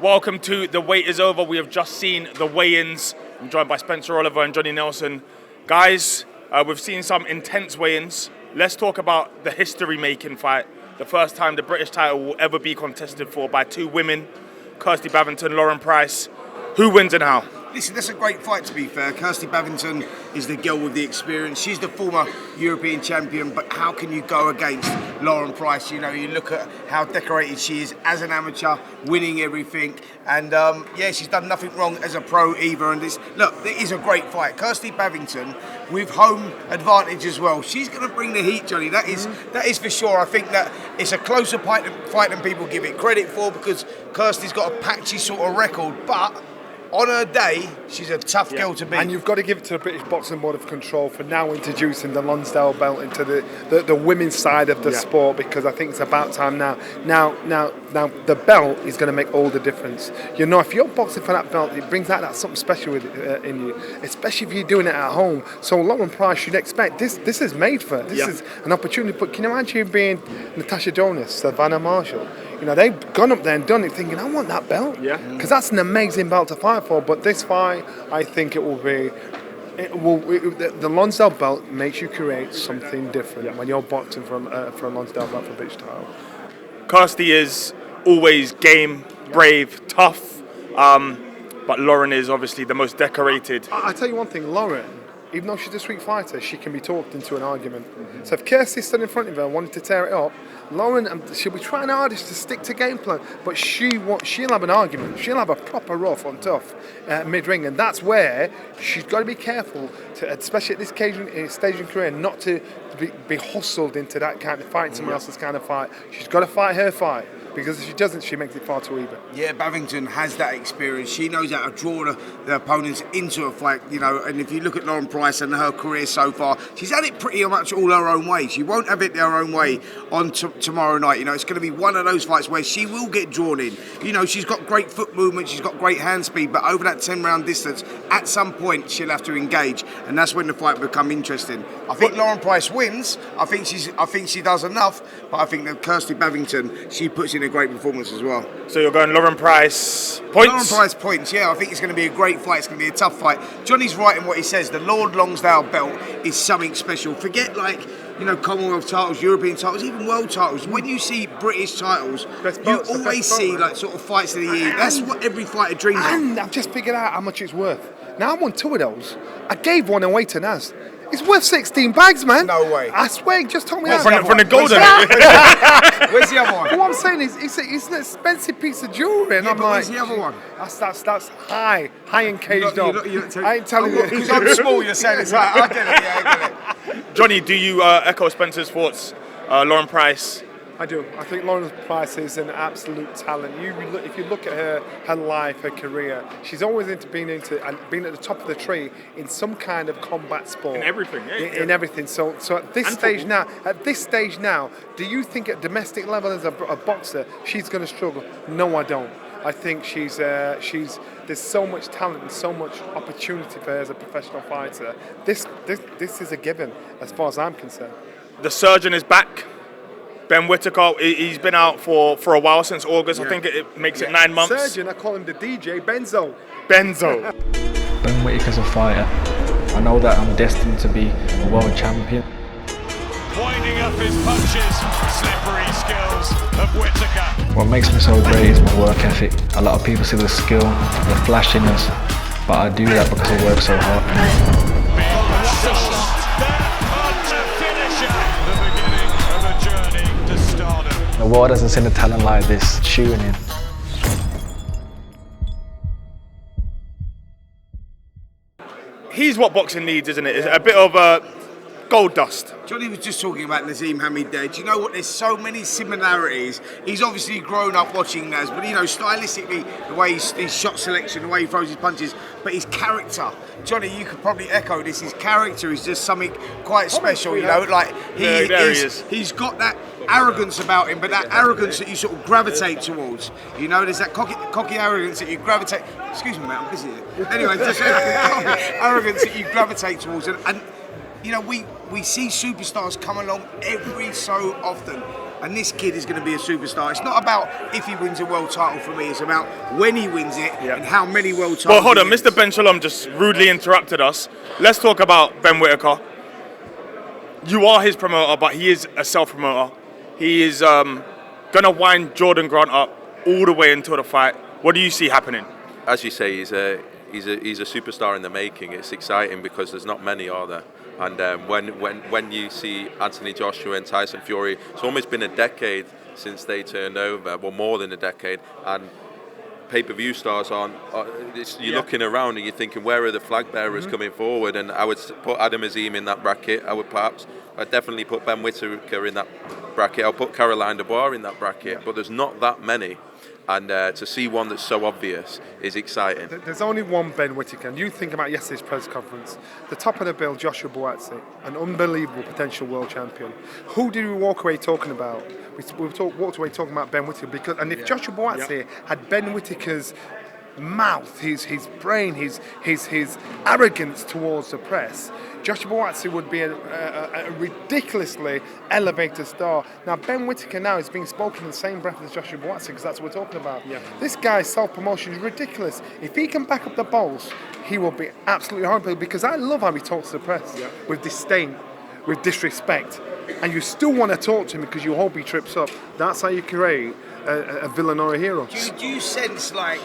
Welcome to The Wait Is Over. We have just seen the weigh-ins. I'm joined by Spencer Oliver and Johnny Nelson. Guys, we've seen some intense weigh-ins. Let's talk about the history-making fight. The first time the British title will ever be contested for by two women, Kirstie Bavington, Lauren Price. Who wins and how? Listen, that's a great fight, to be fair. Kirstie Bavington is the girl with the experience. She's the former European champion, but how can you go against Lauren Price? You know, you look at how decorated she is as an amateur, winning everything. And, she's done nothing wrong as a pro either. And look, it is a great fight. Kirstie Bavington, with home advantage as well. She's going to bring the heat, Johnny. That is for sure. I think that it's a closer fight than people give it credit for, because Kirstie's got a patchy sort of record. But on her day, she's a tough girl to beat. And you've got to give it to the British Boxing Board of Control for now introducing the Lonsdale belt into the women's side of the sport, because I think it's about time now. Now, the belt is going to make all the difference. You know, if you're boxing for that belt, it brings out that something special in you, especially if you're doing it at home. So Lauren Price, you'd expect this is made for her. This is an opportunity. But can you imagine being Natasha Jonas, Savannah Marshall? You know, they've gone up there and done it thinking, I want that belt. Yeah. Because that's an amazing belt to fight for. But this fight, I think the Lonsdale belt makes you create something different when you're boxing for a Lonsdale belt for British title. Kirstie is always game, brave, tough. But Lauren is obviously the most decorated. I tell you one thing, Lauren, even though she's a street fighter, she can be talked into an argument. So if Kirstie stood in front of her and wanted to tear it up, Lauren, she'll be trying hardest to stick to game plan, but she'll have an argument. She'll have a proper rough on tough mid-ring, and that's where she's got to be careful, especially at this stage in career, not to be hustled into that kind of fight, someone else's kind of fight. She's got to fight her fight, because if she doesn't, she makes it far too even. Yeah, Bavington has that experience. She knows how to draw the opponents into a fight, you know, and if you look at Lauren Price and her career so far, she's had it pretty much all her own way. She won't have it her own way on tomorrow night. You know, it's going to be one of those fights where she will get drawn in. You know, she's got great foot movement, she's got great hand speed, but over that 10-round distance, at some point, she'll have to engage, and that's when the fight will become interesting. I think Lauren Price wins. I think she does enough, but I think that Kirstie Bavington, she puts in a great performance as well. So you're going Lauren Price points? Lauren Price points, yeah. I think it's going to be a great fight. It's going to be a tough fight. Johnny's right in what he says. The Lord Lonsdale belt is something special. Forget, like, you know, Commonwealth titles, European titles, even world titles. When you see British titles, you always see like sort of fights of the year. That's what every fighter dreams of. And I've just figured out how much it's worth. Now I won two of those. I gave one away to Naz. It's worth 16 bags, man. No way. I swear, he just told me that. From the golden. Where's the other one? What I'm saying is, it's an expensive piece of jewellery, and yeah, I'm like, where's the other one? That's high and caged up. I ain't telling you. Because I'm small, you're saying it's high. I get it, I get it. Johnny, do you echo Spencer's thoughts? Lauren Price? I do. I think Lauren Price is an absolute talent. If you look at her life, her career, she's always been at the top of the tree in some kind of combat sport. In everything, yeah. In everything. So at this stage now, do you think at domestic level as a boxer she's going to struggle? No, I don't. I think there's so much talent and so much opportunity for her as a professional fighter. This is a given as far as I'm concerned. The surgeon is back. Ben Whittaker, he's been out for a while, since August. I think it makes it 9 months. Surgeon, I call him the DJ, Benzo. Ben Whittaker's a fighter. I know that I'm destined to be a world champion. Winding up his punches, slippery skills of Whittaker. What makes me so great is my work ethic. A lot of people see the skill, the flashiness, but I do that because I work so hard. The world hasn't seen a talent like this shooting in. He's what boxing needs, isn't it? It's a bit of gold dust. Johnny was just talking about Naseem Hameed. Do you know what? There's so many similarities. He's obviously grown up watching Naz, but you know, stylistically, the way his shot selection, the way he throws his punches, but his character. Johnny, you could probably echo this. His character is just something quite special. You know, like he's got that arrogance about him, but that arrogance that you sort of gravitate towards. You know, there's that cocky arrogance that you gravitate. Excuse me, mate, I'm busy here. Anyway, just arrogance that you gravitate towards, and you know, we see superstars come along every so often. And this kid is going to be a superstar. It's not about if he wins a world title for me. It's about when he wins it and how many world titles. Well, hold on. Mr. Ben Shalom just rudely interrupted us. Let's talk about Ben Whittaker. You are his promoter, but he is a self-promoter. He is going to wind Jordan Grant up all the way until the fight. What do you see happening? As you say, he's a superstar in the making. It's exciting because there's not many, are there? And when you see Anthony Joshua and Tyson Fury, it's almost been a decade since they turned over, well, more than a decade, and pay-per-view stars on. You're looking around and you're thinking, where are the flag bearers coming forward? And I would put Adam Azim in that bracket. I'd definitely put Ben Whittaker in that bracket. I'll put Caroline Dubois in that bracket. But there's not that many. And to see one that's so obvious is exciting. There's only one Ben Whittaker, and you think about yesterday's press conference. The top of the bill, Joshua Buatsi, an unbelievable potential world champion. Who did we walk away talking about? We walked away talking about Ben Whittaker because, and if Joshua Buatsi had Ben Whittaker's mouth, his brain, his arrogance towards the press, Joshua Buatsi would be a ridiculously elevated star. Now, Ben Whittaker now is being spoken in the same breath as Joshua Buatsi because that's what we're talking about. Yeah. This guy's self-promotion is ridiculous. If he can back up the balls, he will be absolutely horrible because I love how he talks to the press with disdain, with disrespect. And you still want to talk to him because you hope he trips up. That's how you create a villain or a hero. Do you sense like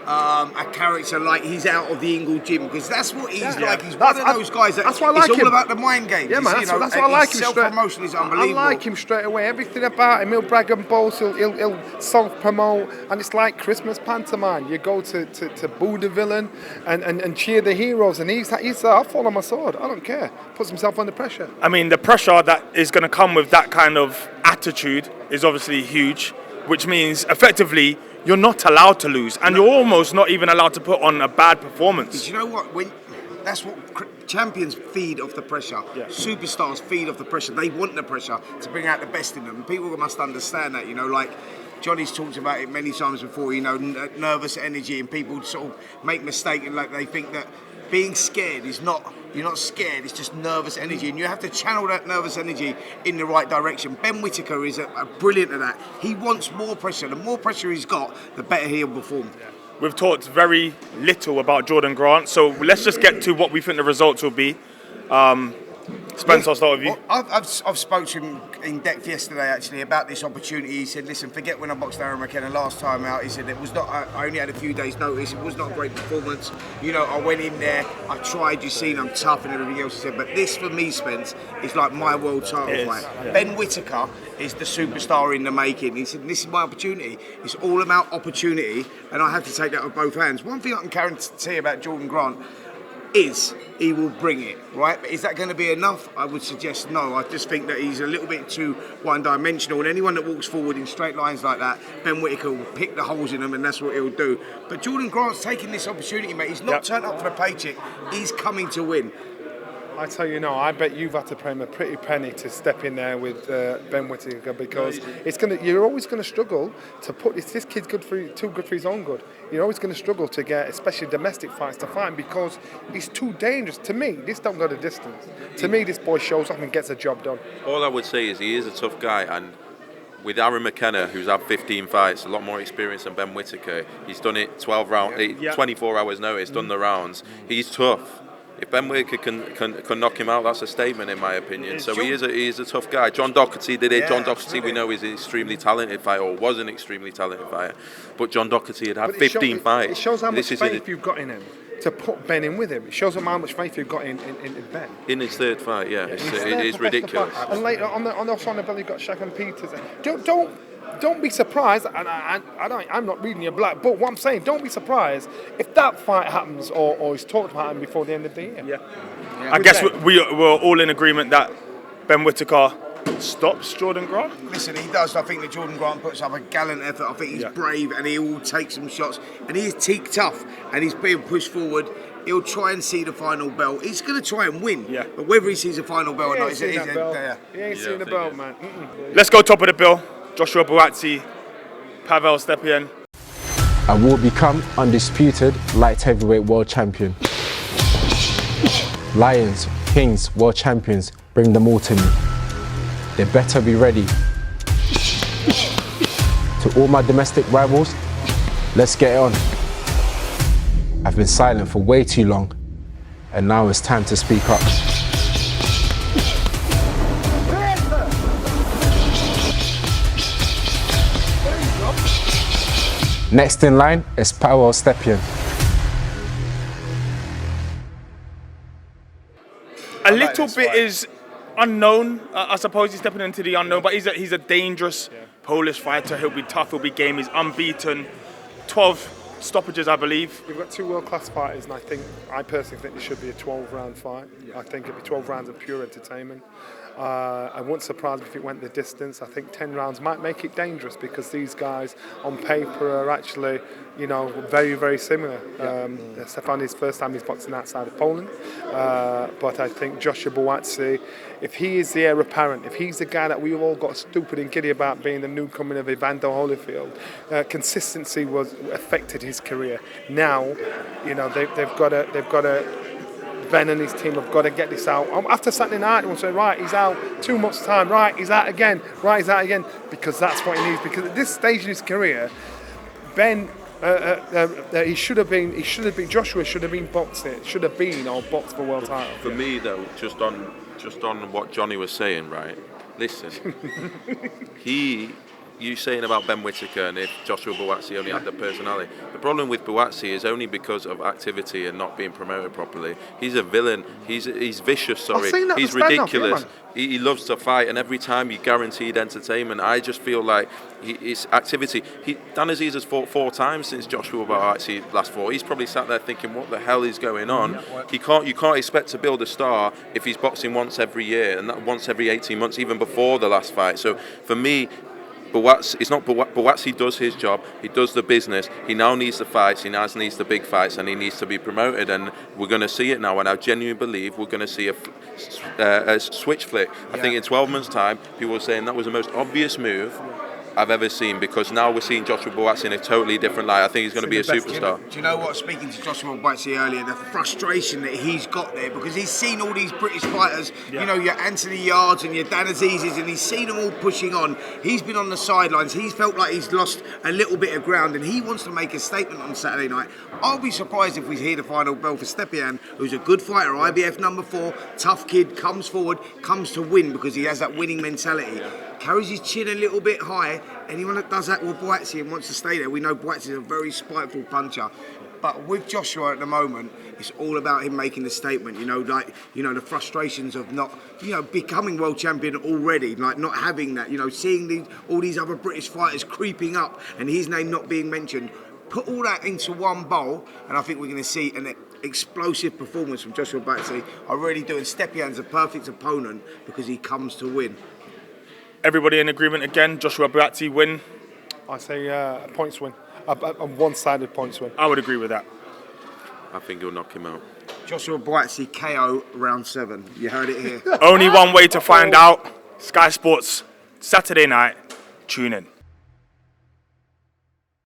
a character like he's out of the Ingle gym? Because that's what he's like. He's one of those guys that that's why I like it's him. all about the mind games. Yeah, man, that's why I like him. Self-promotion is unbelievable. I like him straight away. Everything about him, he'll brag and boast, he'll self-promote, and it's like Christmas pantomime. You go to boo the villain and cheer the heroes, and he's I'll fall on my sword. I don't care. Puts himself under pressure. I mean, the pressure that is going to come with that kind of attitude is obviously huge, which means effectively you're not allowed to lose, and you're almost not even allowed to put on a bad performance. You know what? That's what champions feed off the pressure. Yeah. Superstars feed off the pressure. They want the pressure to bring out the best in them. And people must understand that, you know, like Johnny's talked about it many times before, you know, nervous energy, and people sort of make mistakes and like they think that being scared is not, you're not scared, it's just nervous energy, and you have to channel that nervous energy in the right direction. Ben Whittaker is a brilliant at that. He wants more pressure. The more pressure he's got, the better he'll perform. Yeah. We've talked very little about Jordan Grant, so let's just get to what we think the results will be. Spencer, I'll start with you. I've spoke to him in depth yesterday actually about this opportunity. He said, listen, forget when I boxed Aaron McKenna last time out. He said it was not, I only had a few days notice, it was not a great performance. You know, I went in there, I tried, you've seen I'm tough and everything else. He said, but this for me, Spence, is like my world title fight. Yeah. Ben Whittaker is the superstar in the making. He said, this is my opportunity. It's all about opportunity, and I have to take that with both hands. One thing I can guarantee about Jordan Grant is he will bring it, right? But is that going to be enough? I would suggest no. I just think that he's a little bit too one-dimensional, and anyone that walks forward in straight lines like that, Ben Whittaker will pick the holes in them, and that's what he'll do. But Jordan Grant's taking this opportunity, mate. He's not turned up for the paycheck. He's coming to win. I tell you no, I bet you've had to pay him a pretty penny to step in there with Ben Whittaker, because you're always going to struggle to put this kid's too good for his own good. You're always going to struggle to get, especially domestic fights, to fight him because he's too dangerous. To me, this don't go the distance. To me, this boy shows up and gets a job done. All I would say is he is a tough guy, and with Aaron McKenna, who's had 15 fights, a lot more experience than Ben Whittaker, he's done it 24 hours notice, done the rounds. He's tough. If Ben Whittaker can knock him out, that's a statement in my opinion. So he is a tough guy. John Doherty did it. John Doherty, we know, is an extremely talented fighter, or was an extremely talented fighter. But John Doherty had 15 fights. It shows how much faith you've got in him to put Ben in with him. It shows him how much faith you've got in Ben. In his third fight, it is ridiculous. And later on the belly, you've got Shaq and Peters. Don't be surprised, and I'm not reading your black book. What I'm saying, don't be surprised if that fight happens or is talked about him before the end of the year. Yeah. I guess we're all in agreement that Ben Whittaker stops Jordan Grant. Listen, he does. I think that Jordan Grant puts up a gallant effort. I think he's brave, and he will take some shots. And he is teak tough, and he's being pushed forward. He'll try and see the final bell. He's going to try and win. Yeah. But whether he sees the final bell or not, he ain't seen the bell, man. Let's go top of the bill. Joshua Buatsi, Pavel Stepien. I will become undisputed light heavyweight world champion. Lions, Kings, World Champions, bring them all to me. They better be ready. To all my domestic rivals, let's get it on. I've been silent for way too long, and now it's time to speak up. Next in line is Pawel Stepien. A little bit is unknown. I suppose he's stepping into the unknown, but he's a dangerous Polish fighter. He'll be tough, he'll be game. He's unbeaten. 12 stoppages, I believe. We've got two world-class fighters, and I personally think this should be a 12-round fight. I think it'd be 12 rounds of pure entertainment. I wouldn't surprise me if it went the distance. I think 10 rounds might make it dangerous because these guys on paper are actually, very, very similar. Stepian is first time he's boxing outside of Poland, but I think Joshua Buatsi, if he is the heir apparent, if he's the guy that we all got stupid and giddy about being the newcomer of Evander Holyfield, consistency was affected his career. Now, they've got to. Ben and his team have got to get this out. After Saturday night, we'll say, right, he's out 2 months' time. Right, he's out again. Right, he's out again. Because that's what he needs. Because at this stage in his career, Ben, Joshua should have been boxing. Should have been or boxed for world title. For me, though, just on what Johnny was saying, right? Listen, you saying about Ben Whittaker and if Joshua Buatsi only had the personality. The problem with Buatsi is only because of activity and not being promoted properly. He's a villain. He's vicious. Sorry, he's ridiculous. He loves to fight, and every time you guaranteed entertainment. I just feel like it's activity. Dan Aziz has fought 4 times since Joshua Buatsi last fought. He's probably sat there thinking, what the hell is going on? You can't expect to build a star if he's boxing once every year and that once every 18 months, even before the last fight. So for me, Buatsi does his job, he does the business, he now needs the fights, he now needs the big fights, and he needs to be promoted, and we're going to see it now, and I genuinely believe we're going to see a switch flick. I think in 12 months' time, people are saying that was the most obvious move I've ever seen, because now we're seeing Joshua Buatsi in a totally different light. I think he's going to be a superstar. Do you know what? Speaking to Joshua Buatsi earlier, the frustration that he's got there, because he's seen all these British fighters, your Anthony Yards and your Dan Azizes, and he's seen them all pushing on. He's been on the sidelines. He's felt like he's lost a little bit of ground, and he wants to make a statement on Saturday night. I'll be surprised if we hear the final bell for Stepian, who's a good fighter, IBF number 4, tough kid, comes forward, comes to win because he has that winning mentality. Carries his chin a little bit high. Anyone that does that with Buatsi and wants to stay there, we know Buatsi is a very spiteful puncher. But with Joshua at the moment, it's all about him making the statement. The frustrations of not, becoming world champion already, like not having that. Seeing all these other British fighters creeping up and his name not being mentioned. Put all that into one bowl, and I think we're going to see an explosive performance from Joshua Buatsi. I really do. And Stepian's a perfect opponent because he comes to win. Everybody in agreement again? Joshua Buatsi win? I say a points win. A one-sided points win. I would agree with that. I think he'll knock him out. Joshua Buatsi KO round 7. You heard it here. Only one way to find out. Sky Sports, Saturday night. Tune in.